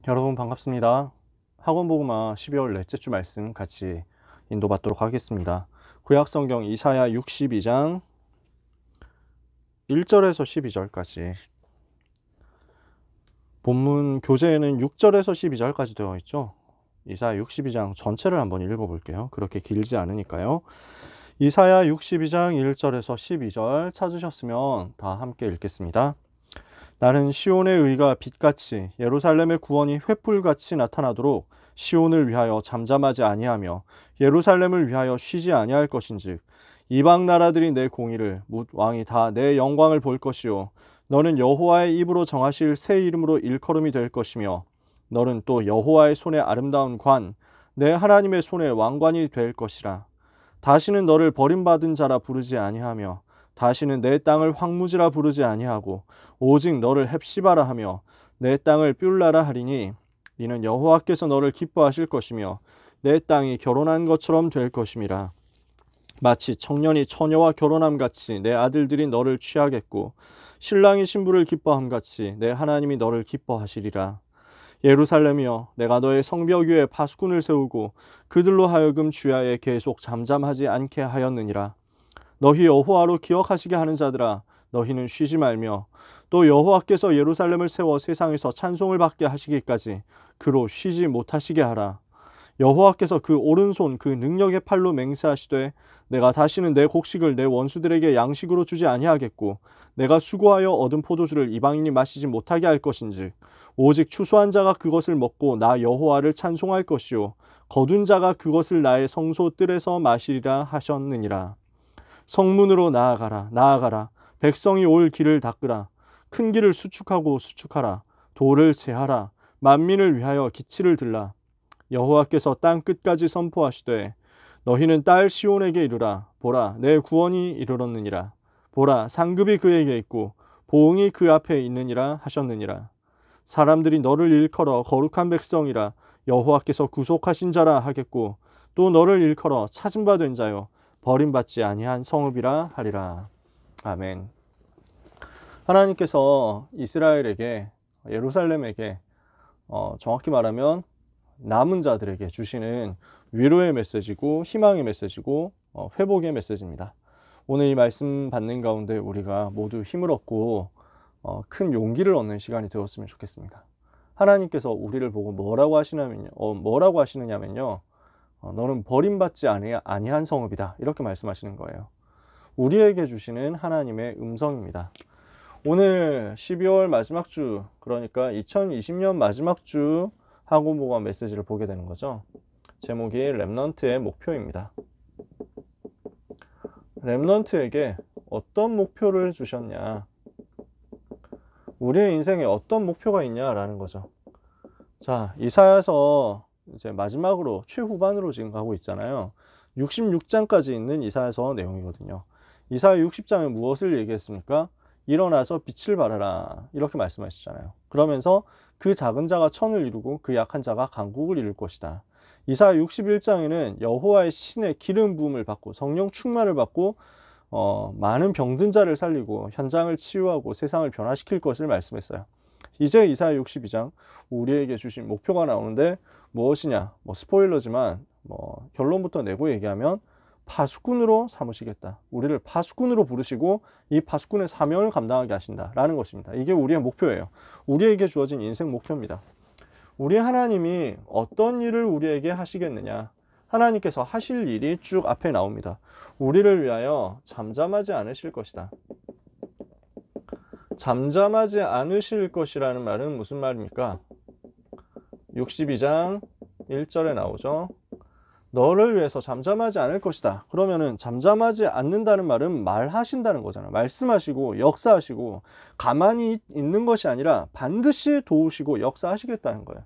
여러분 반갑습니다. 학원복음화 12월 넷째 주 말씀 같이 인도받도록 하겠습니다. 구약성경 이사야 62장 1절에서 12절까지, 본문 교재에는 6절에서 12절까지 되어 있죠. 이사야 62장 전체를 한번 읽어볼게요. 그렇게 길지 않으니까요. 이사야 62장 1절에서 12절 찾으셨으면 다 함께 읽겠습니다. 나는 시온의 의가 빛같이 예루살렘의 구원이 횃불같이 나타나도록 시온을 위하여 잠잠하지 아니하며 예루살렘을 위하여 쉬지 아니할 것인즉 이방 나라들이 내 공의를 뭇 왕이 다 내 영광을 볼 것이요 너는 여호와의 입으로 정하실 새 이름으로 일컬음이 될 것이며 너는 또 여호와의 손에 아름다운 관 내 하나님의 손에 왕관이 될 것이라. 다시는 너를 버림받은 자라 부르지 아니하며 다시는 내 땅을 황무지라 부르지 아니하고 오직 너를 헵시바라 하며 내 땅을 뷸라라 하리니 이는 여호와께서 너를 기뻐하실 것이며 내 땅이 결혼한 것처럼 될 것임이라. 마치 청년이 처녀와 결혼함 같이 내 아들들이 너를 취하겠고 신랑이 신부를 기뻐함 같이 내 하나님이 너를 기뻐하시리라. 예루살렘이여, 내가 너의 성벽 위에 파수꾼을 세우고 그들로 하여금 주야에 계속 잠잠하지 않게 하였느니라. 너희 여호와로 기억하시게 하는 자들아, 너희는 쉬지 말며 또 여호와께서 예루살렘을 세워 세상에서 찬송을 받게 하시기까지 그로 쉬지 못하시게 하라. 여호와께서 그 오른손 그 능력의 팔로 맹세하시되 내가 다시는 내 곡식을 내 원수들에게 양식으로 주지 아니하겠고 내가 수고하여 얻은 포도주를 이방인이 마시지 못하게 할 것인즉 오직 추수한 자가 그것을 먹고 나 여호와를 찬송할 것이요 거둔 자가 그것을 나의 성소 뜰에서 마시리라 하셨느니라. 성문으로 나아가라 나아가라. 백성이 올 길을 닦으라. 큰 길을 수축하고 수축하라. 돌을 제하라. 만민을 위하여 기치를 들라. 여호와께서 땅 끝까지 선포하시되 너희는 딸 시온에게 이르라. 보라, 내 구원이 이르렀느니라. 보라, 상급이 그에게 있고 보응이 그 앞에 있느니라 하셨느니라. 사람들이 너를 일컬어 거룩한 백성이라 여호와께서 구속하신 자라 하겠고 또 너를 일컬어 찾은 바 된 자요 버림받지 아니한 성읍이라 하리라. 아멘. 하나님께서 이스라엘에게, 예루살렘에게 정확히 말하면 남은 자들에게 주시는 위로의 메시지고 희망의 메시지고 회복의 메시지입니다. 오늘 이 말씀 받는 가운데 우리가 모두 힘을 얻고 큰 용기를 얻는 시간이 되었으면 좋겠습니다. 하나님께서 우리를 보고 뭐라고 하시느냐면요. 너는 버림받지 아니한 성읍이다. 이렇게 말씀하시는 거예요. 우리에게 주시는 하나님의 음성입니다. 오늘 12월 마지막 주, 그러니까 2020년 마지막 주 학원복음 메시지를 보게 되는 거죠. 제목이 렘넌트의 목표입니다. 렘넌트에게 어떤 목표를 주셨냐, 우리의 인생에 어떤 목표가 있냐라는 거죠. 자, 이사야서 이제 마지막으로 최후반으로 지금 가고 있잖아요. 66장까지 있는 이사야서 내용이거든요. 이사야 60장에 무엇을 얘기했습니까? 일어나서 빛을 발하라, 이렇게 말씀하시잖아요. 그러면서 그 작은 자가 천을 이루고 그 약한 자가 강국을 이룰 것이다. 이사야 61장에는 여호와의 신의 기름 부음을 받고 성령 충만을 받고 많은 병든 자를 살리고 현장을 치유하고 세상을 변화시킬 것을 말씀했어요. 이제 이사야 62장 우리에게 주신 목표가 나오는데 무엇이냐? 스포일러지만 결론부터 내고 얘기하면 파수꾼으로 삼으시겠다. 우리를 파수꾼으로 부르시고 이 파수꾼의 사명을 감당하게 하신다라는 것입니다. 이게 우리의 목표예요. 우리에게 주어진 인생 목표입니다. 우리 하나님이 어떤 일을 우리에게 하시겠느냐? 하나님께서 하실 일이 쭉 앞에 나옵니다. 우리를 위하여 잠잠하지 않으실 것이다. 잠잠하지 않으실 것이라는 말은 무슨 말입니까? 62장 1절에 나오죠. 너를 위해서 잠잠하지 않을 것이다. 그러면은 잠잠하지 않는다는 말은 말하신다는 거잖아요. 말씀하시고 역사하시고 가만히 있는 것이 아니라 반드시 도우시고 역사하시겠다는 거예요.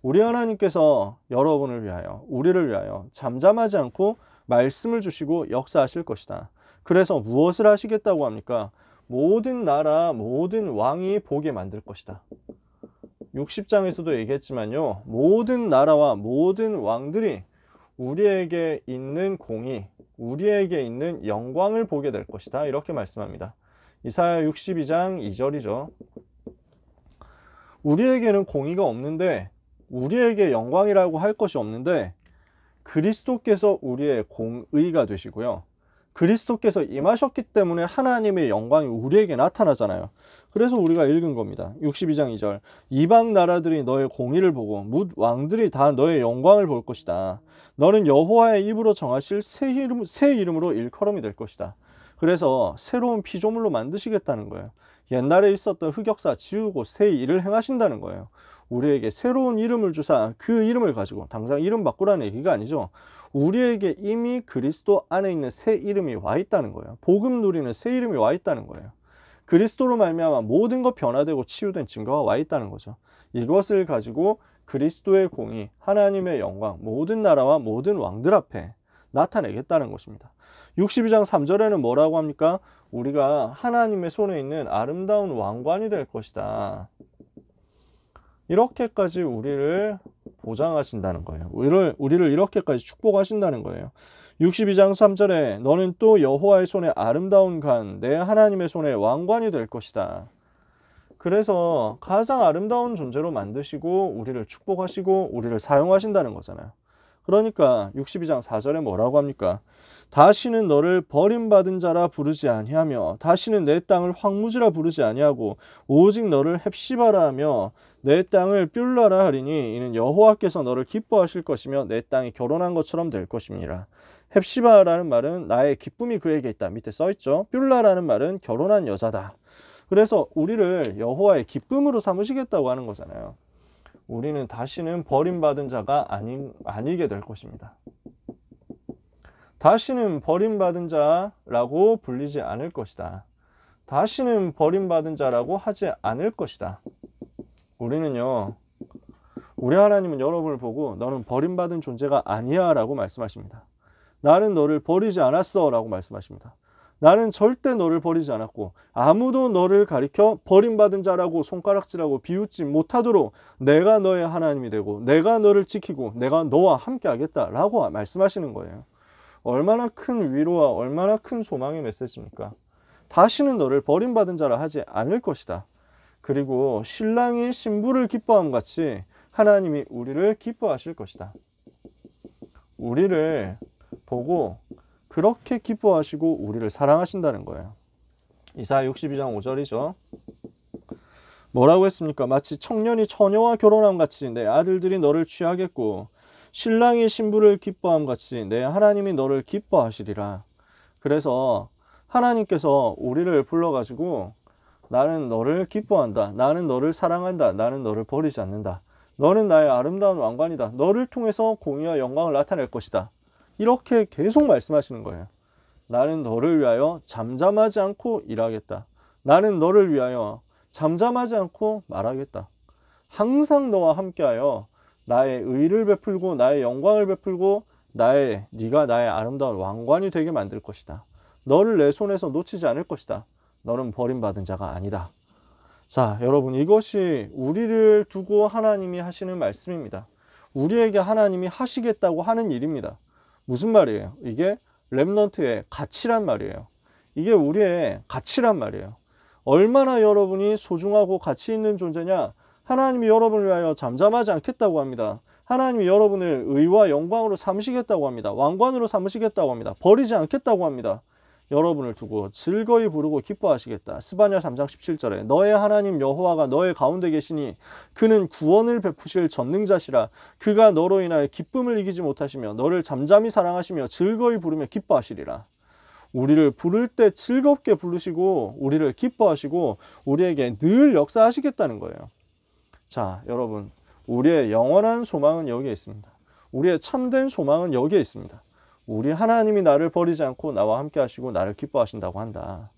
우리 하나님께서 여러분을 위하여, 우리를 위하여 잠잠하지 않고 말씀을 주시고 역사하실 것이다. 그래서 무엇을 하시겠다고 합니까? 모든 나라, 모든 왕이 보게 만들 것이다. 60장에서도 얘기했지만요. 모든 나라와 모든 왕들이 우리에게 있는 공의, 우리에게 있는 영광을 보게 될 것이다. 이렇게 말씀합니다. 이사야 62장 2절이죠. 우리에게는 공의가 없는데, 우리에게 영광이라고 할 것이 없는데, 그리스도께서 우리의 공의가 되시고요. 그리스도께서 임하셨기 때문에 하나님의 영광이 우리에게 나타나잖아요. 그래서 우리가 읽은 겁니다. 62장 2절. 이방 나라들이 너의 공의를 보고 뭇 왕들이 다 너의 영광을 볼 것이다. 너는 여호와의 입으로 정하실 새 이름으로 일컬음이 될 것이다. 그래서 새로운 피조물로 만드시겠다는 거예요. 옛날에 있었던 흑역사 지우고 새 일을 행하신다는 거예요. 우리에게 새로운 이름을 주사 그 이름을 가지고, 당장 이름 바꾸라는 얘기가 아니죠. 우리에게 이미 그리스도 안에 있는 새 이름이 와 있다는 거예요. 복음 누리는 새 이름이 와 있다는 거예요. 그리스도로 말미암아 모든 것 변화되고 치유된 증거가 와 있다는 거죠. 이것을 가지고 그리스도의 공의, 하나님의 영광, 모든 나라와 모든 왕들 앞에 나타내겠다는 것입니다. 62장 3절에는 뭐라고 합니까? 우리가 하나님의 손에 있는 아름다운 왕관이 될 것이다. 이렇게까지 우리를 보장하신다는 거예요. 우리를 이렇게까지 축복하신다는 거예요. 62장 3절에 너는 또 여호와의 손에 아름다운 관, 내 하나님의 손에 왕관이 될 것이다. 그래서 가장 아름다운 존재로 만드시고 우리를 축복하시고 우리를 사용하신다는 거잖아요. 그러니까 62장 4절에 뭐라고 합니까? 다시는 너를 버림받은 자라 부르지 아니하며 다시는 내 땅을 황무지라 부르지 아니하고 오직 너를 헵시바라 하며 내 땅을 뷸라라 하리니 이는 여호와께서 너를 기뻐하실 것이며 내 땅이 결혼한 것처럼 될 것임이니라. 헵시바라는 말은 나의 기쁨이 그에게 있다. 밑에 써있죠. 뷸라라는 말은 결혼한 여자다. 그래서 우리를 여호와의 기쁨으로 삼으시겠다고 하는 거잖아요. 우리는 다시는 버림받은 자가 아니게 될 것입니다. 다시는 버림받은 자라고 불리지 않을 것이다. 다시는 버림받은 자라고 하지 않을 것이다. 우리는요, 우리 하나님은 여러분을 보고 너는 버림받은 존재가 아니야 라고 말씀하십니다. 나는 너를 버리지 않았어 라고 말씀하십니다. 나는 절대 너를 버리지 않았고 아무도 너를 가리켜 버림받은 자라고 손가락질하고 비웃지 못하도록 내가 너의 하나님이 되고 내가 너를 지키고 내가 너와 함께 하겠다라고 말씀하시는 거예요. 얼마나 큰 위로와 얼마나 큰 소망의 메시지입니까? 다시는 너를 버림받은 자라 하지 않을 것이다. 그리고 신랑이 신부를 기뻐함 같이 하나님이 우리를 기뻐하실 것이다. 우리를 보고 그렇게 기뻐하시고 우리를 사랑하신다는 거예요. 이사야 62장 5절이죠. 뭐라고 했습니까? 마치 청년이 처녀와 결혼함 같이 내 아들들이 너를 취하겠고 신랑이 신부를 기뻐함 같이 내 하나님이 너를 기뻐하시리라. 그래서 하나님께서 우리를 불러가지고 나는 너를 기뻐한다. 나는 너를 사랑한다. 나는 너를 버리지 않는다. 너는 나의 아름다운 왕관이다. 너를 통해서 공의와 영광을 나타낼 것이다. 이렇게 계속 말씀하시는 거예요. 나는 너를 위하여 잠잠하지 않고 일하겠다. 나는 너를 위하여 잠잠하지 않고 말하겠다. 항상 너와 함께하여 나의 의를 베풀고 나의 영광을 베풀고 네가 나의 아름다운 왕관이 되게 만들 것이다. 너를 내 손에서 놓치지 않을 것이다. 너는 버림받은 자가 아니다. 자, 여러분, 이것이 우리를 두고 하나님이 하시는 말씀입니다. 우리에게 하나님이 하시겠다고 하는 일입니다. 무슨 말이에요? 이게 렘넌트의 가치란 말이에요. 이게 우리의 가치란 말이에요. 얼마나 여러분이 소중하고 가치 있는 존재냐? 하나님이 여러분을 위하여 잠잠하지 않겠다고 합니다. 하나님이 여러분을 의와 영광으로 삼으시겠다고 합니다. 왕관으로 삼으시겠다고 합니다. 버리지 않겠다고 합니다. 여러분을 두고 즐거이 부르고 기뻐하시겠다. 스바냐 3장 17절에 너의 하나님 여호와가 너의 가운데 계시니 그는 구원을 베푸실 전능자시라. 그가 너로 인하여 기쁨을 이기지 못하시며 너를 잠잠히 사랑하시며 즐거이 부르며 기뻐하시리라. 우리를 부를 때 즐겁게 부르시고 우리를 기뻐하시고 우리에게 늘 역사하시겠다는 거예요. 자, 여러분, 우리의 영원한 소망은 여기에 있습니다. 우리의 참된 소망은 여기에 있습니다. 우리 하나님이 나를 버리지 않고 나와 함께 하시고 나를 기뻐하신다고 한다.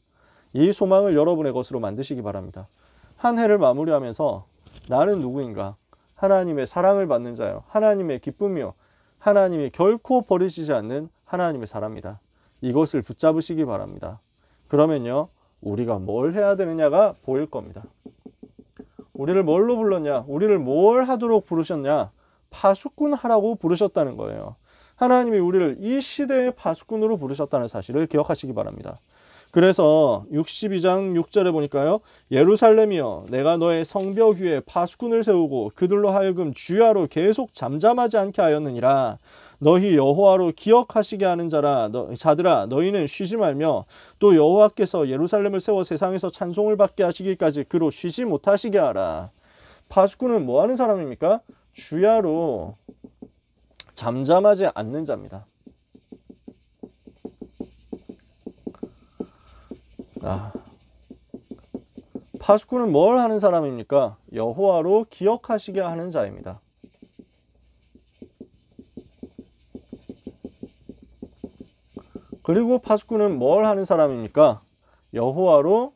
이 소망을 여러분의 것으로 만드시기 바랍니다. 한 해를 마무리하면서 나는 누구인가? 하나님의 사랑을 받는 자요. 하나님의 기쁨이요. 하나님이 결코 버리시지 않는 하나님의 사람이다. 이것을 붙잡으시기 바랍니다. 그러면요, 우리가 뭘 해야 되느냐가 보일 겁니다. 우리를 뭘로 불렀냐? 우리를 뭘 하도록 부르셨냐? 파수꾼 하라고 부르셨다는 거예요. 하나님이 우리를 이 시대의 파수꾼으로 부르셨다는 사실을 기억하시기 바랍니다. 그래서 62장 6절에 보니까요. 예루살렘이여 내가 너의 성벽 위에 파수꾼을 세우고 그들로 하여금 주야로 계속 잠잠하지 않게 하였느니라. 너희 여호와로 기억하시게 하는 자들아 너희는 쉬지 말며 또 여호와께서 예루살렘을 세워 세상에서 찬송을 받게 하시기까지 그로 쉬지 못하시게 하라. 파수꾼은 뭐 하는 사람입니까? 주야로 잠잠하지 않는 자입니다. 파수꾼은 뭘 하는 사람입니까? 여호와로 기억하시게 하는 자입니다. 그리고 파수꾼은 뭘 하는 사람입니까? 여호와로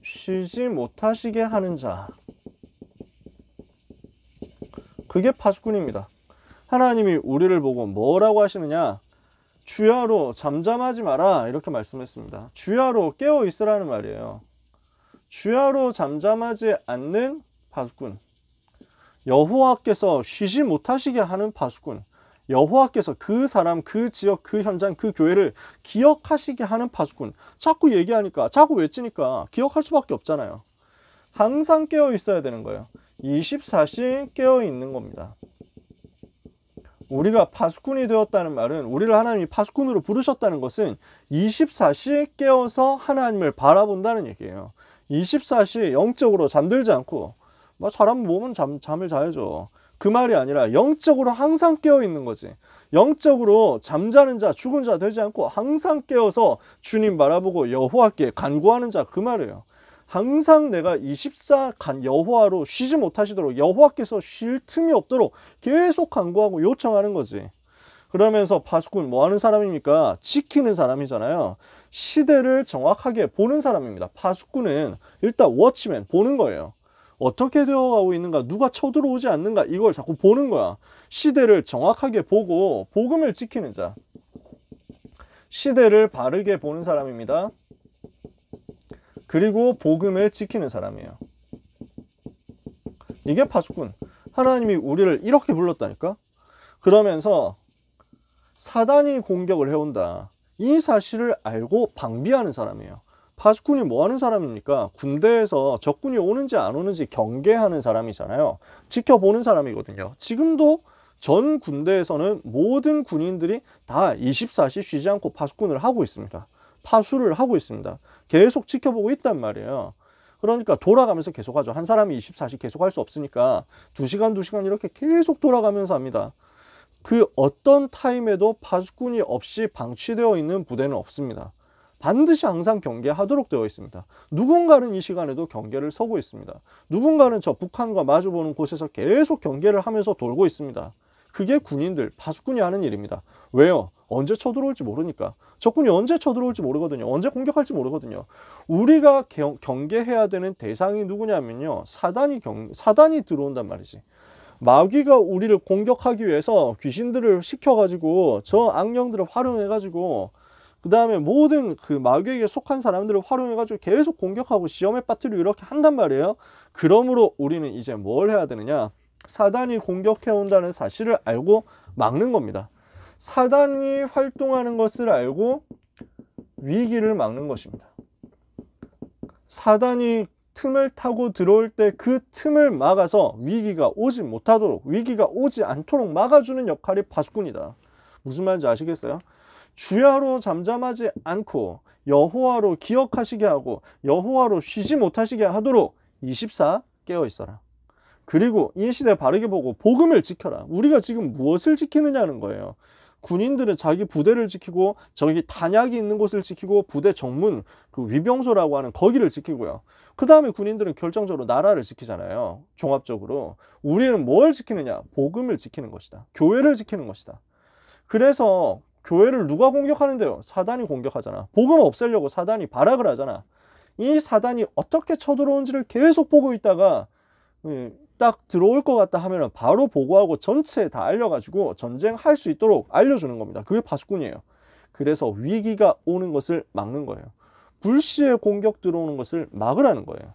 쉬지 못하시게 하는 자. 그게 파수꾼입니다. 하나님이 우리를 보고 뭐라고 하시느냐? 주야로 잠잠하지 마라 이렇게 말씀했습니다. 주야로 깨어 있으라는 말이에요. 주야로 잠잠하지 않는 파수꾼, 여호와께서 쉬지 못하시게 하는 파수꾼, 여호와께서 그 사람, 그 지역, 그 현장, 그 교회를 기억하시게 하는 파수꾼. 자꾸 얘기하니까, 자꾸 외치니까 기억할 수밖에 없잖아요. 항상 깨어 있어야 되는 거예요. 24시 깨어 있는 겁니다. 우리가 파수꾼이 되었다는 말은, 우리를 하나님이 파수꾼으로 부르셨다는 것은 24시 깨어서 하나님을 바라본다는 얘기예요. 24시 영적으로 잠들지 않고, 사람 몸은 잠을 자야죠. 그 말이 아니라 영적으로 항상 깨어 있는 거지. 영적으로 잠자는 자, 죽은 자 되지 않고 항상 깨어서 주님 바라보고 여호와께 간구하는 자, 그 말이에요. 항상 내가 24간 여호와로 쉬지 못하시도록, 여호와께서 쉴 틈이 없도록 계속 간구하고 요청하는 거지. 그러면서 파수꾼 뭐 하는 사람입니까? 지키는 사람이잖아요. 시대를 정확하게 보는 사람입니다. 파수꾼은 일단 워치맨, 보는 거예요. 어떻게 되어가고 있는가, 누가 쳐들어오지 않는가, 이걸 자꾸 보는 거야. 시대를 정확하게 보고 복음을 지키는 자, 시대를 바르게 보는 사람입니다. 그리고 복음을 지키는 사람이에요. 이게 파수꾼. 하나님이 우리를 이렇게 불렀다니까. 그러면서 사단이 공격을 해온다, 이 사실을 알고 방비하는 사람이에요. 파수꾼이 뭐 하는 사람입니까? 군대에서 적군이 오는지 안 오는지 경계하는 사람이잖아요. 지켜보는 사람이거든요. 지금도 전 군대에서는 모든 군인들이 다 24시 쉬지 않고 파수꾼을 하고 있습니다. 파수를 하고 있습니다. 계속 지켜보고 있단 말이에요. 그러니까 돌아가면서 계속하죠. 한 사람이 24시 계속 할 수 없으니까 2시간, 2시간 이렇게 계속 돌아가면서 합니다. 그 어떤 타임에도 파수꾼이 없이 방치되어 있는 부대는 없습니다. 반드시 항상 경계하도록 되어 있습니다. 누군가는 이 시간에도 경계를 서고 있습니다. 누군가는 저 북한과 마주보는 곳에서 계속 경계를 하면서 돌고 있습니다. 그게 군인들, 파수꾼이 하는 일입니다. 왜요? 언제 쳐들어올지 모르니까. 적군이 언제 쳐들어올지 모르거든요. 언제 공격할지 모르거든요. 우리가 경계해야 되는 대상이 누구냐면요, 사단이 들어온단 말이지. 마귀가 우리를 공격하기 위해서 귀신들을 시켜가지고, 저 악령들을 활용해가지고, 그 다음에 모든 그 마귀에게 속한 사람들을 활용해가지고 계속 공격하고 시험에 빠뜨리고 이렇게 한단 말이에요. 그러므로 우리는 이제 뭘 해야 되느냐? 사단이 공격해온다는 사실을 알고 막는 겁니다. 사단이 활동하는 것을 알고 위기를 막는 것입니다. 사단이 틈을 타고 들어올 때 그 틈을 막아서 위기가 오지 못하도록, 위기가 오지 않도록 막아주는 역할이 파수꾼이다. 무슨 말인지 아시겠어요? 주야로 잠잠하지 않고 여호와로 기억하시게 하고 여호와로 쉬지 못하시게 하도록 24 깨어 있어라. 그리고 이 시대 바르게 보고 복음을 지켜라. 우리가 지금 무엇을 지키느냐는 거예요. 군인들은 자기 부대를 지키고, 저기 탄약이 있는 곳을 지키고, 부대 정문, 그 위병소라고 하는 거기를 지키고요. 그 다음에 군인들은 결정적으로 나라를 지키잖아요. 종합적으로. 우리는 뭘 지키느냐? 복음을 지키는 것이다. 교회를 지키는 것이다. 그래서 교회를 누가 공격하는데요? 사단이 공격하잖아. 복음 없애려고 사단이 발악을 하잖아. 이 사단이 어떻게 쳐들어온지를 계속 보고 있다가 딱 들어올 것 같다 하면 바로 보고하고 전체 다 알려가지고 전쟁할 수 있도록 알려주는 겁니다. 그게 파수꾼이에요. 그래서 위기가 오는 것을 막는 거예요. 불시에 공격 들어오는 것을 막으라는 거예요.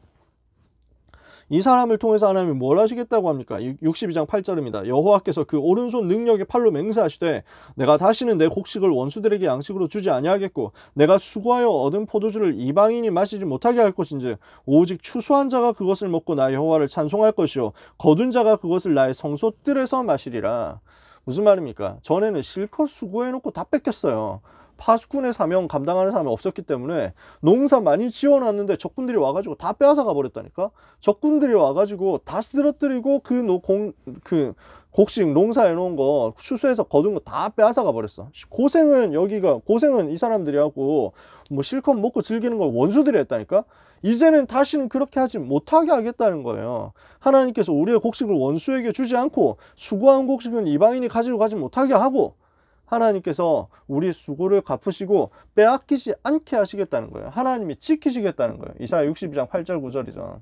이 사람을 통해서 하나님이 뭘 하시겠다고 합니까? 62장 8절입니다. 여호와께서 그 오른손 능력의 팔로 맹세하시되 내가 다시는 내 곡식을 원수들에게 양식으로 주지 아니하겠고 내가 수고하여 얻은 포도주를 이방인이 마시지 못하게 할 것인즉 오직 추수한 자가 그것을 먹고 나 여호와를 찬송할 것이요 거둔 자가 그것을 나의 성소뜰에서 마시리라. 무슨 말입니까? 전에는 실컷 수고해놓고 다 뺏겼어요. 파수꾼의 사명 감당하는 사람이 없었기 때문에 농사 많이 지어놨는데 적군들이 와가지고 다 빼앗아가 버렸다니까. 적군들이 와가지고 다 쓰러뜨리고 그 곡식 농사해 놓은 거 추수해서 거둔 거 다 빼앗아가 버렸어. 고생은 이 사람들이 하고 뭐 실컷 먹고 즐기는 걸 원수들이 했다니까. 이제는 다시는 그렇게 하지 못하게 하겠다는 거예요. 하나님께서 우리의 곡식을 원수에게 주지 않고 수고한 곡식은 이방인이 가지고 가지 못하게 하고 하나님께서 우리의 수고를 갚으시고 빼앗기지 않게 하시겠다는 거예요. 하나님이 지키시겠다는 거예요. 이사야 62장 8절 9절이죠.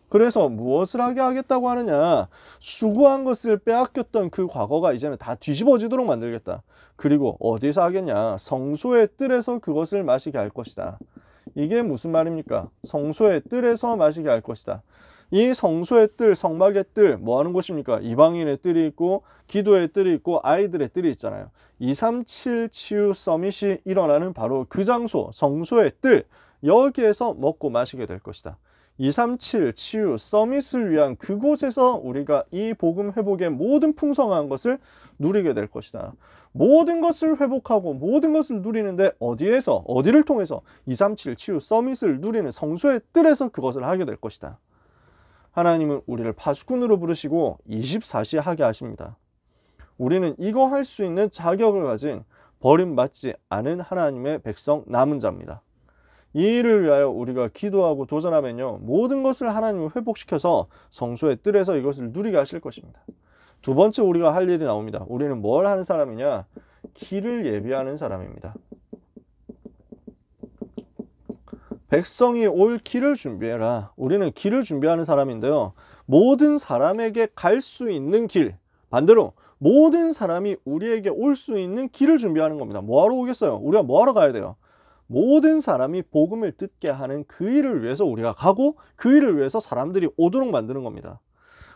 그래서 무엇을 하게 하겠다고 하느냐? 수고한 것을 빼앗겼던 그 과거가 이제는 다 뒤집어지도록 만들겠다. 그리고 어디서 하겠냐? 성소의 뜰에서 그것을 마시게 할 것이다. 이게 무슨 말입니까? 성소의 뜰에서 마시게 할 것이다. 이 성소의 뜰, 성막의 뜰, 뭐 하는 곳입니까? 이방인의 뜰이 있고 기도의 뜰이 있고 아이들의 뜰이 있잖아요. 237 치유 서밋이 일어나는 바로 그 장소, 성소의 뜰, 여기에서 먹고 마시게 될 것이다. 237 치유 서밋을 위한 그곳에서 우리가 이 복음 회복의 모든 풍성한 것을 누리게 될 것이다. 모든 것을 회복하고 모든 것을 누리는데 어디를 통해서 237 치유 서밋을 누리는 성소의 뜰에서 그것을 하게 될 것이다. 하나님은 우리를 파수꾼으로 부르시고 24시 하게 하십니다. 우리는 이거 할 수 있는 자격을 가진 버림받지 않은 하나님의 백성 남은 자입니다. 이 일을 위하여 우리가 기도하고 도전하면요, 모든 것을 하나님을 회복시켜서 성소의 뜰에서 이것을 누리게 하실 것입니다. 두 번째 우리가 할 일이 나옵니다. 우리는 뭘 하는 사람이냐? 길을 예비하는 사람입니다. 백성이 올 길을 준비해라. 우리는 길을 준비하는 사람인데요, 모든 사람에게 갈 수 있는 길, 반대로 모든 사람이 우리에게 올 수 있는 길을 준비하는 겁니다. 뭐하러 오겠어요? 우리가 뭐하러 가야 돼요? 모든 사람이 복음을 듣게 하는 그 일을 위해서 우리가 가고 그 일을 위해서 사람들이 오도록 만드는 겁니다.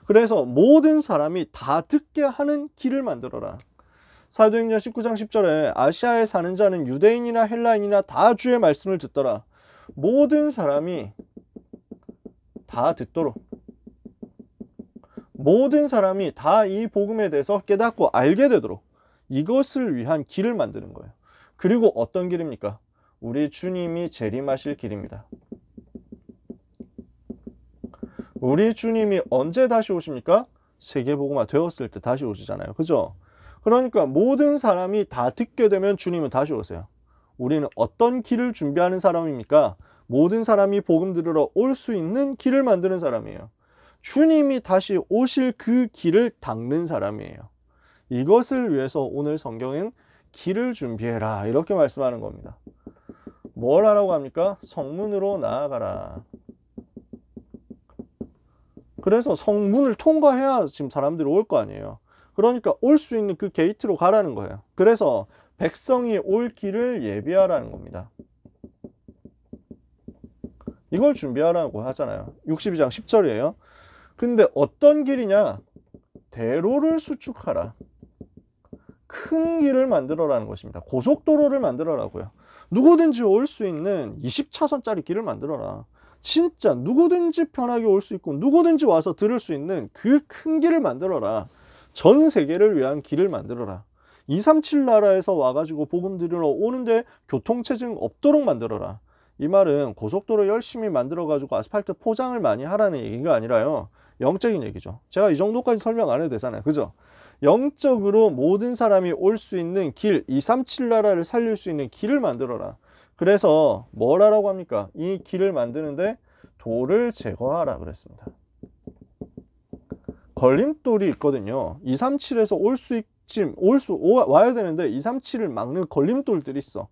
그래서 모든 사람이 다 듣게 하는 길을 만들어라. 사도행전 19장 10절에 아시아에 사는 자는 유대인이나 헬라인이나 다 주의 말씀을 듣더라. 모든 사람이 다 듣도록, 모든 사람이 다 이 복음에 대해서 깨닫고 알게 되도록 이것을 위한 길을 만드는 거예요. 그리고 어떤 길입니까? 우리 주님이 재림하실 길입니다. 우리 주님이 언제 다시 오십니까? 세계복음화 되었을 때 다시 오시잖아요. 그죠? 그러니까 모든 사람이 다 듣게 되면 주님은 다시 오세요. 우리는 어떤 길을 준비하는 사람입니까? 모든 사람이 복음 들으러 올 수 있는 길을 만드는 사람이에요. 주님이 다시 오실 그 길을 닦는 사람이에요. 이것을 위해서 오늘 성경은 길을 준비해라 이렇게 말씀하는 겁니다. 뭘 하라고 합니까? 성문으로 나아가라. 그래서 성문을 통과해야 지금 사람들이 올 거 아니에요. 그러니까 올 수 있는 그 게이트로 가라는 거예요. 그래서 백성이 올 길을 예비하라는 겁니다. 이걸 준비하라고 하잖아요. 62장 10절이에요. 근데 어떤 길이냐? 대로를 수축하라. 큰 길을 만들어라는 것입니다. 고속도로를 만들어라고요. 누구든지 올 수 있는 20차선짜리 길을 만들어라. 진짜 누구든지 편하게 올 수 있고 누구든지 와서 들을 수 있는 그 큰 길을 만들어라. 전 세계를 위한 길을 만들어라. 237 나라에서 와가지고 복음 들으러 오는데 교통체증 없도록 만들어라. 이 말은 고속도로 열심히 만들어가지고 아스팔트 포장을 많이 하라는 얘기가 아니라요, 영적인 얘기죠. 제가 이 정도까지 설명 안 해도 되잖아요. 그죠? 영적으로 모든 사람이 올 수 있는 길, 237 나라를 살릴 수 있는 길을 만들어라. 그래서 뭘 하라고 합니까? 이 길을 만드는데 돌을 제거하라 그랬습니다. 걸림돌이 있거든요. 237에서 와야 되는데 237을 막는 걸림돌들이 있어.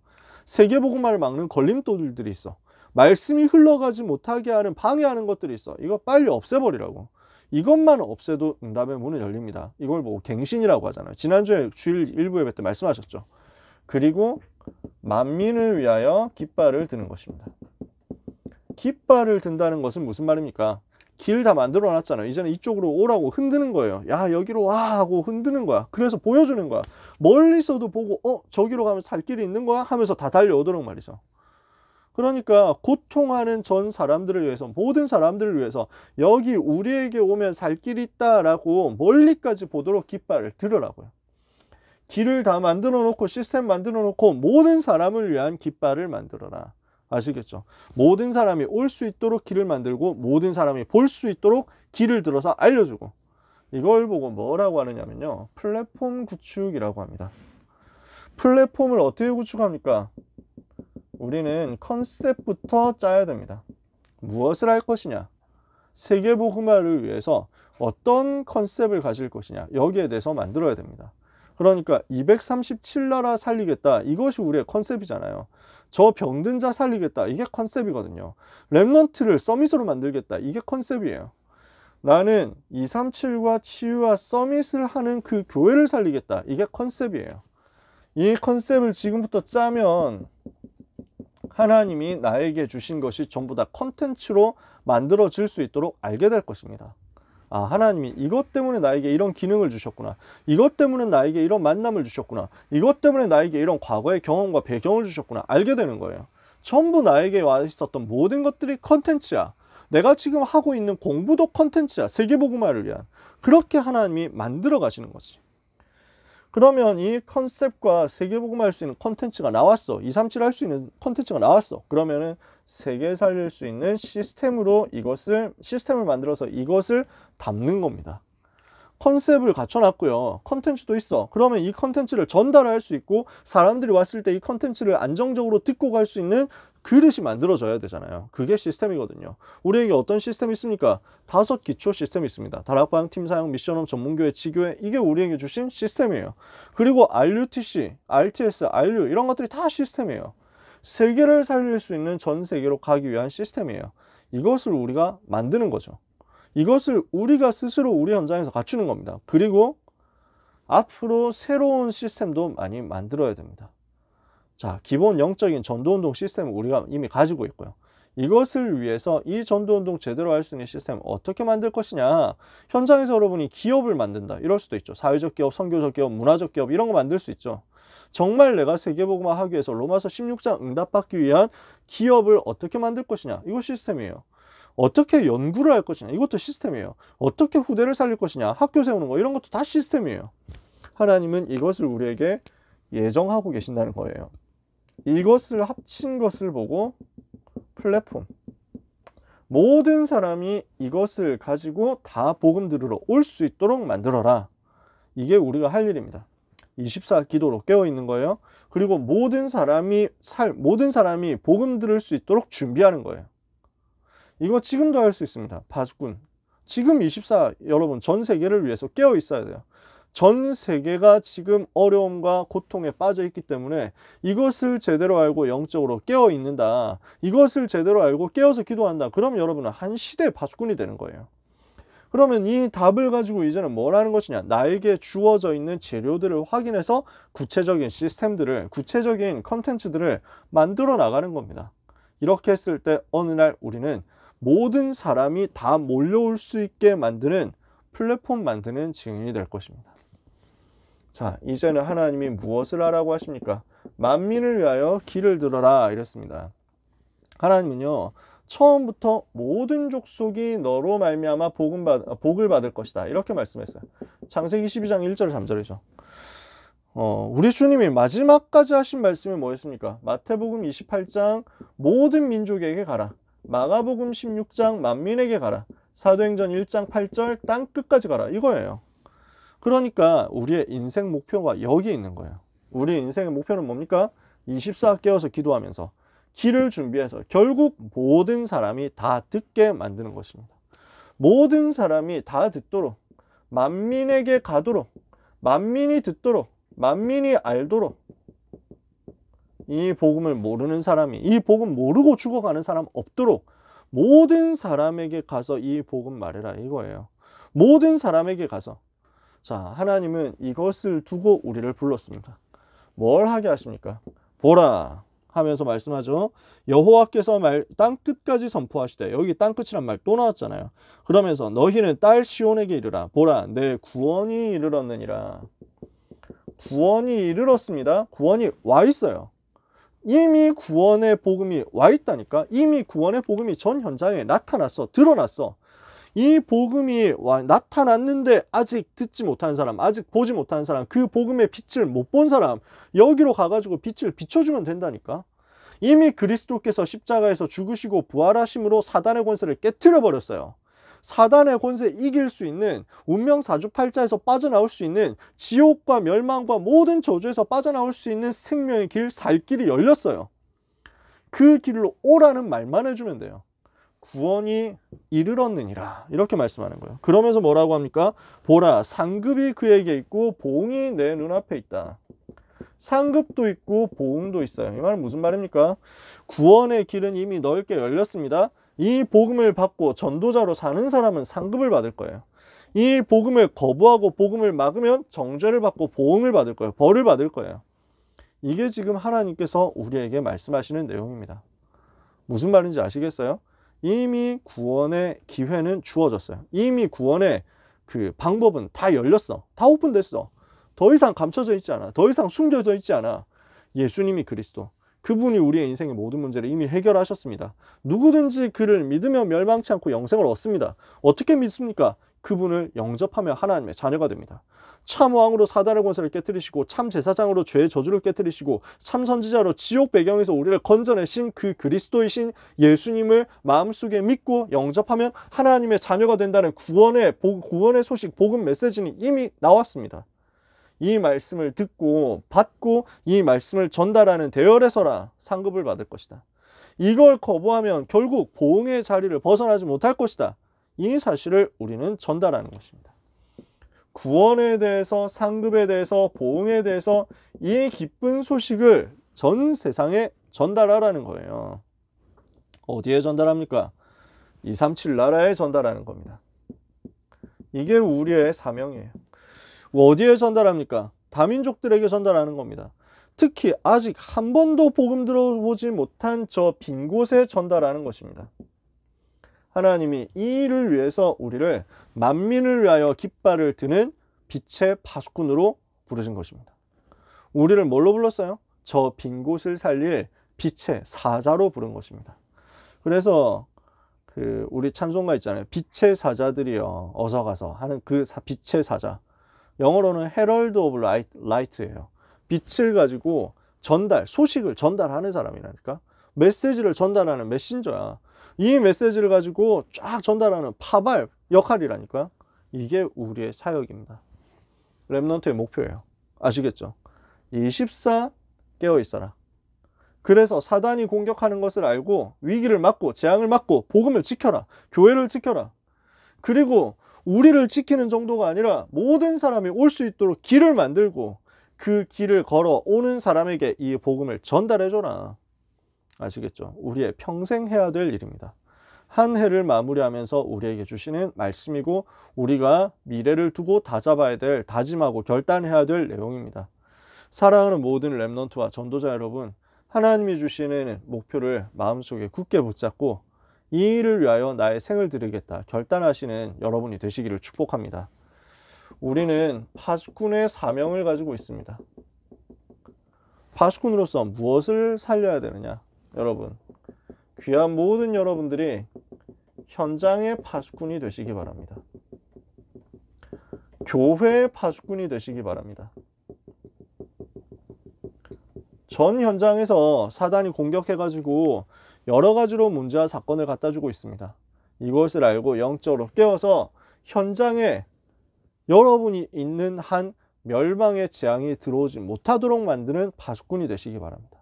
세계복음화를 막는 걸림돌들이 있어. 말씀이 흘러가지 못하게 하는, 방해하는 것들이 있어. 이거 빨리 없애버리라고. 이것만 없애도 응답의 문은 열립니다. 이걸 보고 갱신이라고 하잖아요. 지난주에 주일 일부 예배 때 말씀하셨죠. 그리고 만민을 위하여 깃발을 드는 것입니다. 깃발을 든다는 것은 무슨 말입니까? 길 다 만들어 놨잖아요. 이제는 이쪽으로 오라고 흔드는 거예요. 야, 여기로 와 하고 흔드는 거야. 그래서 보여주는 거야. 멀리서도 보고 저기로 가면 살 길이 있는 거야 하면서 다 달려오도록 말이죠. 그러니까 고통하는 전 사람들을 위해서, 모든 사람들을 위해서 여기 우리에게 오면 살 길이 있다라고 멀리까지 보도록 깃발을 들으라고요. 길을 다 만들어 놓고 시스템 만들어 놓고 모든 사람을 위한 깃발을 만들어라. 아시겠죠? 모든 사람이 올 수 있도록 길을 만들고 모든 사람이 볼 수 있도록 길을 들어서 알려주고, 이걸 보고 뭐라고 하느냐면요, 플랫폼 구축이라고 합니다. 플랫폼을 어떻게 구축합니까? 우리는 컨셉부터 짜야 됩니다. 무엇을 할 것이냐, 세계복음화를 위해서 어떤 컨셉을 가질 것이냐, 여기에 대해서 만들어야 됩니다. 그러니까 237나라 살리겠다, 이것이 우리의 컨셉이잖아요. 저 병든 자 살리겠다, 이게 컨셉이거든요. 렘넌트를 서밋으로 만들겠다, 이게 컨셉이에요. 나는 237과 치유와 서밋을 하는 그 교회를 살리겠다, 이게 컨셉이에요. 이 컨셉을 지금부터 짜면 하나님이 나에게 주신 것이 전부 다 컨텐츠로 만들어질 수 있도록 알게 될 것입니다. 아, 하나님이 이것 때문에 나에게 이런 기능을 주셨구나. 이것 때문에 나에게 이런 만남을 주셨구나. 이것 때문에 나에게 이런 과거의 경험과 배경을 주셨구나. 알게 되는 거예요. 전부 나에게 와 있었던 모든 것들이 컨텐츠야. 내가 지금 하고 있는 공부도 컨텐츠야. 세계복음화를 위한. 그렇게 하나님이 만들어 가시는 거지. 그러면 이 컨셉과 세계복음화 할 수 있는 컨텐츠가 나왔어. 237 할 수 있는 컨텐츠가 나왔어. 그러면은 세계 살릴 수 있는 시스템으로 시스템을 만들어서 이것을 담는 겁니다. 컨셉을 갖춰놨고요. 컨텐츠도 있어. 그러면 이 컨텐츠를 전달할 수 있고 사람들이 왔을 때 이 컨텐츠를 안정적으로 듣고 갈 수 있는 그릇이 만들어져야 되잖아요. 그게 시스템이거든요. 우리에게 어떤 시스템이 있습니까? 5 기초 시스템이 있습니다. 다락방, 팀사역, 미션홈, 전문교회, 지교회, 이게 우리에게 주신 시스템이에요. 그리고 RUTC, RTS, RU 이런 것들이 다 시스템이에요. 세계를 살릴 수 있는 전 세계로 가기 위한 시스템이에요. 이것을 우리가 만드는 거죠. 이것을 우리가 스스로 우리 현장에서 갖추는 겁니다. 그리고 앞으로 새로운 시스템도 많이 만들어야 됩니다. 자, 기본 영적인 전도운동 시스템을 우리가 이미 가지고 있고요. 이것을 위해서 이 전도운동 제대로 할 수 있는 시스템을 어떻게 만들 것이냐. 현장에서 여러분이 기업을 만든다, 이럴 수도 있죠. 사회적 기업, 선교적 기업, 문화적 기업, 이런 거 만들 수 있죠. 정말 내가 세계복음화 하기 위해서 로마서 16장 응답받기 위한 기업을 어떻게 만들 것이냐, 이거 시스템이에요. 어떻게 연구를 할 것이냐, 이것도 시스템이에요. 어떻게 후대를 살릴 것이냐, 학교 세우는 거, 이런 것도 다 시스템이에요. 하나님은 이것을 우리에게 예정하고 계신다는 거예요. 이것을 합친 것을 보고 플랫폼, 모든 사람이 이것을 가지고 다 복음 들으러 올 수 있도록 만들어라. 이게 우리가 할 일입니다. 24 기도로 깨어 있는 거예요. 그리고 모든 사람이 복음 들을 수 있도록 준비하는 거예요. 이거 지금도 할 수 있습니다. 파수꾼. 지금 24 여러분 전 세계를 위해서 깨어 있어야 돼요. 전 세계가 지금 어려움과 고통에 빠져 있기 때문에 이것을 제대로 알고 영적으로 깨어 있는다. 이것을 제대로 알고 깨어서 기도한다. 그럼 여러분은 한 시대의 파수꾼이 되는 거예요. 그러면 이 답을 가지고 이제는 뭘 하는 것이냐, 나에게 주어져 있는 재료들을 확인해서 구체적인 시스템들을, 구체적인 컨텐츠들을 만들어 나가는 겁니다. 이렇게 했을 때 어느 날 우리는 모든 사람이 다 몰려올 수 있게 만드는 플랫폼 만드는 증인이 될 것입니다. 자, 이제는 하나님이 무엇을 하라고 하십니까? 만민을 위하여 길을 들어라, 이랬습니다. 하나님은요, 처음부터 모든 족속이 너로 말미암아 복을 받을 것이다, 이렇게 말씀했어요. 창세기 12장 1절 3절이죠. 우리 주님이 마지막까지 하신 말씀이 뭐였습니까? 마태복음 28장 모든 민족에게 가라, 마가복음 16장 만민에게 가라, 사도행전 1장 8절 땅 끝까지 가라, 이거예요. 그러니까 우리의 인생 목표가 여기에 있는 거예요. 우리의 인생의 목표는 뭡니까? 24 깨어서 기도하면서 길을 준비해서 결국 모든 사람이 다 듣게 만드는 것입니다. 모든 사람이 다 듣도록, 만민에게 가도록, 만민이 듣도록, 만민이 알도록, 이 복음을 모르는 사람이, 이 복음 모르고 죽어가는 사람 없도록 모든 사람에게 가서 이 복음 말해라, 이거예요. 모든 사람에게 가서. 자, 하나님은 이것을 두고 우리를 불렀습니다. 뭘 하게 하십니까? 보라, 하면서 말씀하죠. 여호와께서 땅 끝까지 선포하시되, 여기 땅 끝이란 말 또 나왔잖아요. 그러면서 너희는 딸 시온에게 이르라. 보라, 내 구원이 이르렀느니라. 구원이 이르렀습니다. 구원이 와 있어요. 이미 구원의 복음이 와 있다니까. 이미 구원의 복음이 전 현장에 나타났어. 드러났어. 이 복음이 나타났는데 아직 듣지 못한 사람, 아직 보지 못한 사람, 그 복음의 빛을 못 본 사람, 여기로 가가지고 빛을 비춰주면 된다니까. 이미 그리스도께서 십자가에서 죽으시고 부활하심으로 사단의 권세를 깨트려 버렸어요. 사단의 권세 이길 수 있는, 운명 사주팔자에서 빠져나올 수 있는, 지옥과 멸망과 모든 저주에서 빠져나올 수 있는 생명의 길, 살 길이 열렸어요. 그 길로 오라는 말만 해주면 돼요. 구원이 이르렀느니라, 이렇게 말씀하는 거예요. 그러면서 뭐라고 합니까? 보라, 상급이 그에게 있고 보응이 내 눈앞에 있다. 상급도 있고 보응도 있어요. 이 말은 무슨 말입니까? 구원의 길은 이미 넓게 열렸습니다. 이 복음을 받고 전도자로 사는 사람은 상급을 받을 거예요. 이 복음을 거부하고 복음을 막으면 정죄를 받고 보응을 받을 거예요. 벌을 받을 거예요. 이게 지금 하나님께서 우리에게 말씀하시는 내용입니다. 무슨 말인지 아시겠어요? 이미 구원의 기회는 주어졌어요. 이미 구원의 그 방법은 다 열렸어. 다 오픈됐어. 더 이상 감춰져 있지 않아. 더 이상 숨겨져 있지 않아. 예수님이 그리스도. 그분이 우리의 인생의 모든 문제를 이미 해결하셨습니다. 누구든지 그를 믿으면 멸망치 않고 영생을 얻습니다. 어떻게 믿습니까? 그분을 영접하며 하나님의 자녀가 됩니다. 참 왕으로 사단의 권세를 깨뜨리시고, 참 제사장으로 죄의 저주를 깨뜨리시고, 참 선지자로 지옥 배경에서 우리를 건져내신 그 그리스도이신 예수님을 마음속에 믿고 영접하면 하나님의 자녀가 된다는 구원의 소식, 복음 메시지는 이미 나왔습니다. 이 말씀을 듣고 받고 이 말씀을 전달하는 대열에 서라 상급을 받을 것이다. 이걸 거부하면 결국 보응의 자리를 벗어나지 못할 것이다. 이 사실을 우리는 전달하는 것입니다. 구원에 대해서, 상급에 대해서, 보응에 대해서 이 기쁜 소식을 전 세상에 전달하라는 거예요. 어디에 전달합니까? 237 나라에 전달하는 겁니다. 이게 우리의 사명이에요. 어디에 전달합니까? 다민족들에게 전달하는 겁니다. 특히 아직 한 번도 복음 들어보지 못한 저 빈 곳에 전달하는 것입니다. 하나님이 이 일을 위해서 우리를 만민을 위하여 깃발을 드는 빛의 파수꾼으로 부르신 것입니다. 우리를 뭘로 불렀어요? 저 빈 곳을 살릴 빛의 사자로 부른 것입니다. 그래서 우리 찬송가 있잖아요. 빛의 사자들이여 어서 가서 하는 그 빛의 사자. 영어로는 Herald of Light예요. 빛을 가지고 소식을 전달하는 사람이라니까. 메시지를 전달하는 메신저야. 이 메시지를 가지고 쫙 전달하는 파발 역할이라니까. 이게 우리의 사역입니다. 렘넌트의 목표예요. 아시겠죠? 24 깨어있어라. 그래서 사단이 공격하는 것을 알고 위기를 막고 재앙을 막고 복음을 지켜라. 교회를 지켜라. 그리고 우리를 지키는 정도가 아니라 모든 사람이 올 수 있도록 길을 만들고 그 길을 걸어 오는 사람에게 이 복음을 전달해줘라. 아시겠죠? 우리의 평생 해야 될 일입니다. 한 해를 마무리하면서 우리에게 주시는 말씀이고 우리가 미래를 두고 다잡아야 될, 다짐하고 결단해야 될 내용입니다. 사랑하는 모든 렘넌트와 전도자 여러분, 하나님이 주시는 목표를 마음속에 굳게 붙잡고 이 일을 위하여 나의 생을 드리겠다 결단하시는 여러분이 되시기를 축복합니다. 우리는 파수꾼의 사명을 가지고 있습니다. 파수꾼으로서 무엇을 살려야 되느냐? 여러분, 귀한 모든 여러분들이 현장의 파수꾼이 되시기 바랍니다. 교회의 파수꾼이 되시기 바랍니다. 전 현장에서 사단이 공격해가지고 여러 가지로 문제와 사건을 갖다 주고 있습니다. 이것을 알고 영적으로 깨워서 현장에 여러분이 있는 한 멸망의 재앙이 들어오지 못하도록 만드는 파수꾼이 되시기 바랍니다.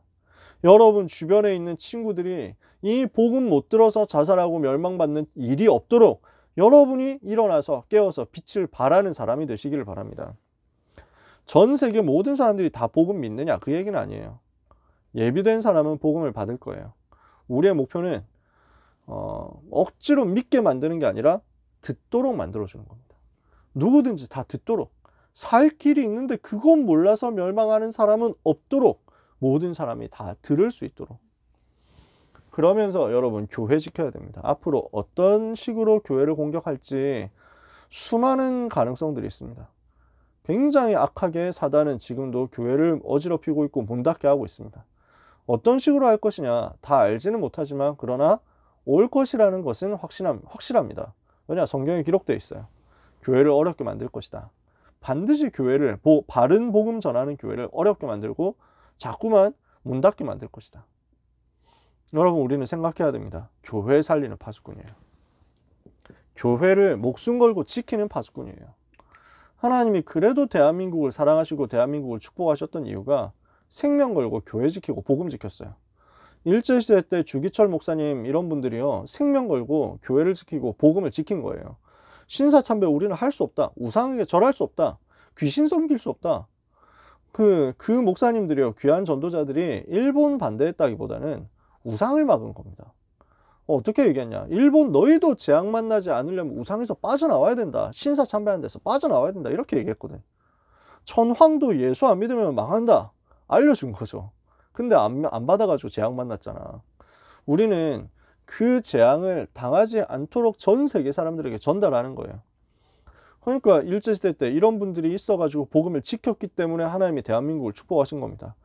여러분 주변에 있는 친구들이 이 복음 못 들어서 자살하고 멸망받는 일이 없도록 여러분이 일어나서 깨워서 빛을 발하는 사람이 되시기를 바랍니다. 전 세계 모든 사람들이 다 복음 믿느냐? 그 얘기는 아니에요. 예비된 사람은 복음을 받을 거예요. 우리의 목표는 억지로 믿게 만드는 게 아니라 듣도록 만들어주는 겁니다. 누구든지 다 듣도록. 살 길이 있는데 그건 몰라서 멸망하는 사람은 없도록 모든 사람이 다 들을 수 있도록. 그러면서 여러분 교회 지켜야 됩니다. 앞으로 어떤 식으로 교회를 공격할지 수많은 가능성들이 있습니다. 굉장히 악하게 사단은 지금도 교회를 어지럽히고 있고 문 닫게 하고 있습니다. 어떤 식으로 할 것이냐 다 알지는 못하지만 그러나 올 것이라는 것은 확실합니다. 왜냐? 성경에 기록되어 있어요. 교회를 어렵게 만들 것이다. 반드시 교회를 바른 복음 전하는 교회를 어렵게 만들고 자꾸만 문 닫게 만들 것이다. 여러분 우리는 생각해야 됩니다. 교회 살리는 파수꾼이에요. 교회를 목숨 걸고 지키는 파수꾼이에요. 하나님이 그래도 대한민국을 사랑하시고 대한민국을 축복하셨던 이유가 생명 걸고 교회 지키고 복음 지켰어요. 일제시대 때 주기철 목사님 이런 분들이요 생명 걸고 교회를 지키고 복음을 지킨 거예요. 신사참배 우리는 할 수 없다. 우상에게 절할 수 없다. 귀신 섬길 수 없다. 그 목사님들이요 귀한 전도자들이 일본 반대했다기보다는 우상을 막은 겁니다. 어떻게 얘기했냐? 일본 너희도 재앙 만나지 않으려면 우상에서 빠져나와야 된다. 신사 참배하는 데서 빠져나와야 된다. 이렇게 얘기했거든. 천황도 예수 안 믿으면 망한다. 알려준 거죠. 근데 안 받아가지고 재앙 만났잖아. 우리는 그 재앙을 당하지 않도록 전 세계 사람들에게 전달하는 거예요. 그러니까 일제시대 때 이런 분들이 있어가지고 복음을 지켰기 때문에 하나님이 대한민국을 축복하신 겁니다.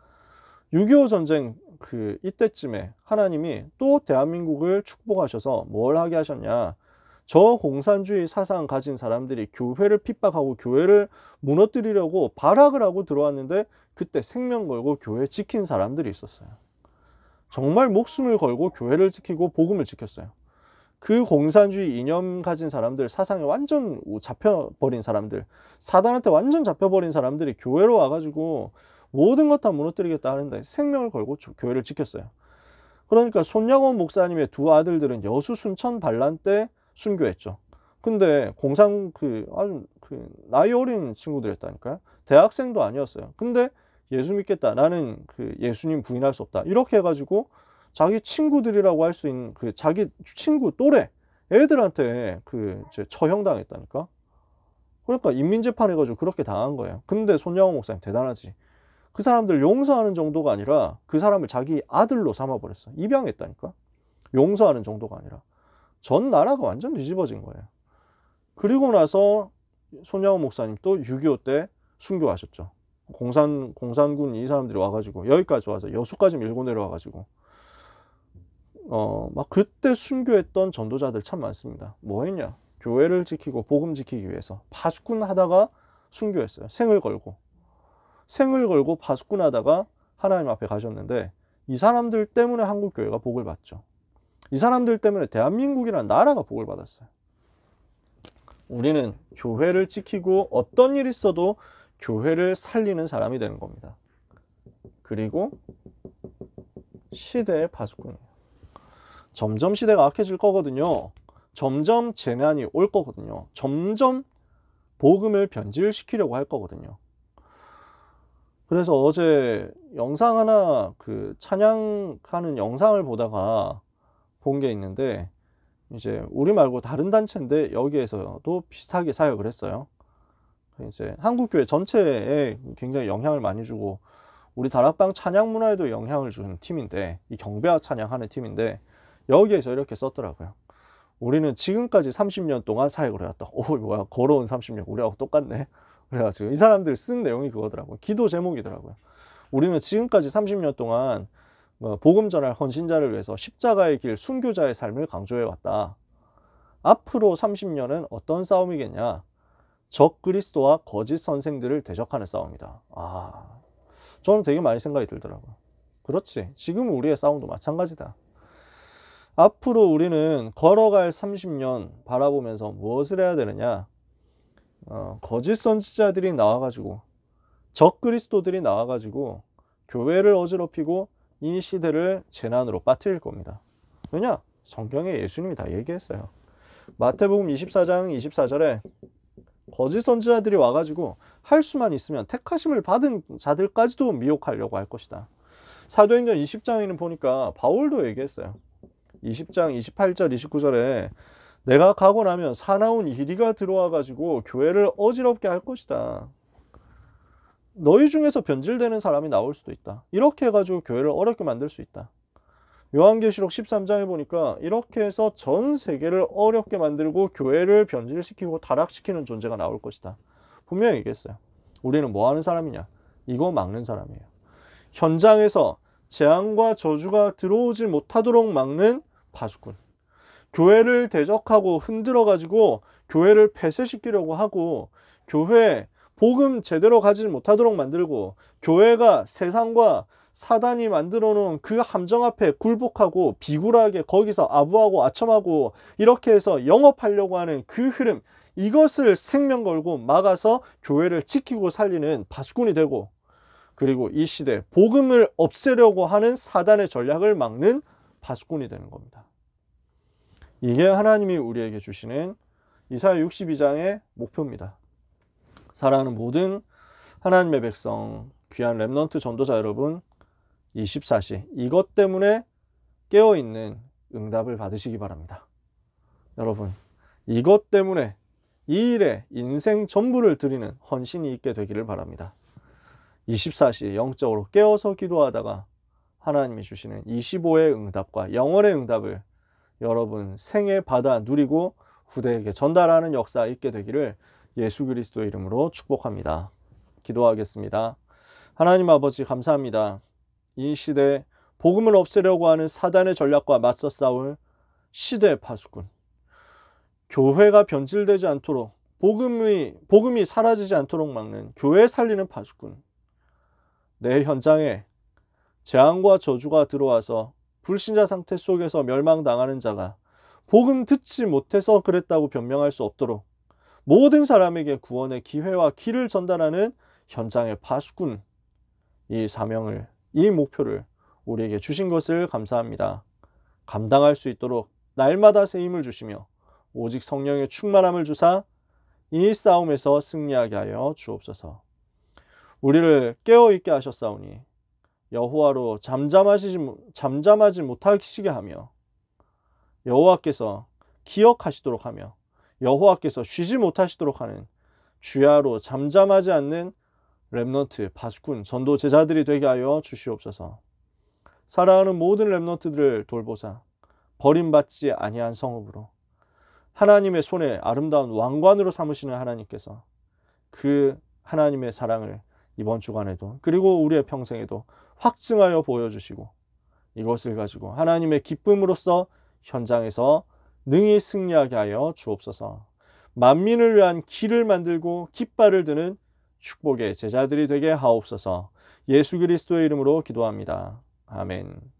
6.25 전쟁 이때쯤에 하나님이 또 대한민국을 축복하셔서 뭘 하게 하셨냐? 저 공산주의 사상 가진 사람들이 교회를 핍박하고 교회를 무너뜨리려고 발악을 하고 들어왔는데 그때 생명 걸고 교회 지킨 사람들이 있었어요. 정말 목숨을 걸고 교회를 지키고 복음을 지켰어요. 그 공산주의 이념 가진 사람들, 사상에 완전 잡혀버린 사람들, 사단한테 완전 잡혀버린 사람들이 교회로 와가지고 모든 것 다 무너뜨리겠다 하는데 생명을 걸고 교회를 지켰어요. 그러니까 손양원 목사님의 두 아들들은 여수 순천 반란 때 순교했죠. 근데 아주 나이 어린 친구들이었다니까요. 대학생도 아니었어요. 근데 예수 믿겠다. 나는 예수님 부인할 수 없다. 이렇게 해가지고 자기 친구들이라고 할 수 있는 자기 친구 또래 애들한테 처형당했다니까. 그러니까 인민재판해가지고 그렇게 당한 거예요. 근데 손양원 목사님 대단하지. 그 사람들 용서하는 정도가 아니라 그 사람을 자기 아들로 삼아버렸어. 입양했다니까. 용서하는 정도가 아니라 전 나라가 완전 뒤집어진 거예요. 그리고 나서 손양원 목사님 또 6.25 때 순교하셨죠. 공산군 이 사람들이 와가지고 여기까지 와서 여수까지 밀고 내려와가지고 막 그때 순교했던 전도자들 참 많습니다. 뭐 했냐? 교회를 지키고 복음 지키기 위해서 파수꾼 하다가 순교했어요. 생을 걸고 파수꾼 하다가 하나님 앞에 가셨는데 이 사람들 때문에 한국교회가 복을 받죠. 이 사람들 때문에 대한민국이라는 나라가 복을 받았어요. 우리는 교회를 지키고 어떤 일이 있어도 교회를 살리는 사람이 되는 겁니다. 그리고 시대의 파수꾼이에요. 점점 시대가 악해질 거거든요. 점점 재난이 올 거거든요. 점점 복음을 변질시키려고 할 거거든요. 그래서 어제 영상 하나 찬양하는 영상을 보다가 본 게 있는데 이제 우리 말고 다른 단체인데 여기에서도 비슷하게 사역을 했어요. 이제 한국교회 전체에 굉장히 영향을 많이 주고 우리 다락방 찬양 문화에도 영향을 주는 팀인데 이 경배와 찬양하는 팀인데 여기에서 이렇게 썼더라고요. 우리는 지금까지 30년 동안 사역을 해왔다. 오 뭐야 걸어온 30년 우리하고 똑같네. 그래가지고 이 사람들 쓴 내용이 그거더라고요. 기도 제목이더라고요. 우리는 지금까지 30년 동안 복음 전할 헌신자를 위해서 십자가의 길 순교자의 삶을 강조해왔다. 앞으로 30년은 어떤 싸움이겠냐? 적 그리스도와 거짓 선생들을 대적하는 싸움이다. 저는 되게 많이 생각이 들더라고요. 그렇지. 지금 우리의 싸움도 마찬가지다. 앞으로 우리는 걸어갈 30년 바라보면서 무엇을 해야 되느냐? 거짓 선지자들이 나와가지고 적 그리스도들이 나와가지고 교회를 어지럽히고 이 시대를 재난으로 빠뜨릴 겁니다. 왜냐? 성경에 예수님이 다 얘기했어요. 마태복음 24장 24절에 거짓 선지자들이 와가지고 할 수만 있으면 택하심을 받은 자들까지도 미혹하려고 할 것이다. 사도행전 20장에는 보니까 바울도 얘기했어요. 20장 28절 29절에 내가 가고 나면 사나운 이리가 들어와가지고 교회를 어지럽게 할 것이다. 너희 중에서 변질되는 사람이 나올 수도 있다. 이렇게 해가지고 교회를 어렵게 만들 수 있다. 요한계시록 13장에 보니까 이렇게 해서 전 세계를 어렵게 만들고 교회를 변질시키고 타락시키는 존재가 나올 것이다. 분명히 얘기했어요. 우리는 뭐 하는 사람이냐? 이거 막는 사람이에요. 현장에서 재앙과 저주가 들어오지 못하도록 막는 파수꾼. 교회를 대적하고 흔들어가지고 교회를 폐쇄시키려고 하고 교회 복음 제대로 가지 못하도록 만들고 교회가 세상과 사단이 만들어 놓은 그 함정 앞에 굴복하고 비굴하게 거기서 아부하고 아첨하고 이렇게 해서 영업하려고 하는 그 흐름, 이것을 생명 걸고 막아서 교회를 지키고 살리는 파수꾼이 되고, 그리고 이 시대 복음을 없애려고 하는 사단의 전략을 막는 파수꾼이 되는 겁니다. 이게 하나님이 우리에게 주시는 이사야 62장의 목표입니다. 사랑하는 모든 하나님의 백성, 귀한 렘넌트 전도자 여러분, 24시 이것 때문에 깨어있는 응답을 받으시기 바랍니다. 여러분, 이것 때문에 이 일에 인생 전부를 드리는 헌신이 있게 되기를 바랍니다. 24시 영적으로 깨어서 기도하다가 하나님이 주시는 25의 응답과 영원의 응답을 여러분 생애 받아 누리고 후대에게 전달하는 역사 있게 되기를 예수 그리스도의 이름으로 축복합니다. 기도하겠습니다. 하나님 아버지 감사합니다. 이 시대에 복음을 없애려고 하는 사단의 전략과 맞서 싸울 시대의 파수꾼, 교회가 변질되지 않도록 복음이 사라지지 않도록 막는 교회 살리는 파수꾼, 내 현장에 재앙과 저주가 들어와서 불신자 상태 속에서 멸망당하는 자가 복음 듣지 못해서 그랬다고 변명할 수 없도록 모든 사람에게 구원의 기회와 길을 전달하는 현장의 파수꾼, 이 사명을, 이 목표를 우리에게 주신 것을 감사합니다. 감당할 수 있도록 날마다 새 힘을 주시며 오직 성령의 충만함을 주사 이 싸움에서 승리하게 하여 주옵소서. 우리를 깨어있게 하셨사오니 여호와로 잠잠하지 못하시게 하며 여호와께서 기억하시도록 하며 여호와께서 쉬지 못하시도록 하는 주야로 잠잠하지 않는 렘넌트, 파수꾼, 전도 제자들이 되게 하여 주시옵소서. 사랑하는 모든 렘넌트들을 돌보사 버림받지 아니한 성읍으로 하나님의 손에 아름다운 왕관으로 삼으시는 하나님께서 그 하나님의 사랑을 이번 주간에도 그리고 우리의 평생에도 확증하여 보여주시고 이것을 가지고 하나님의 기쁨으로써 현장에서 능히 승리하게 하여 주옵소서. 만민을 위한 길을 만들고 깃발을 드는 축복의 제자들이 되게 하옵소서. 예수 그리스도의 이름으로 기도합니다. 아멘.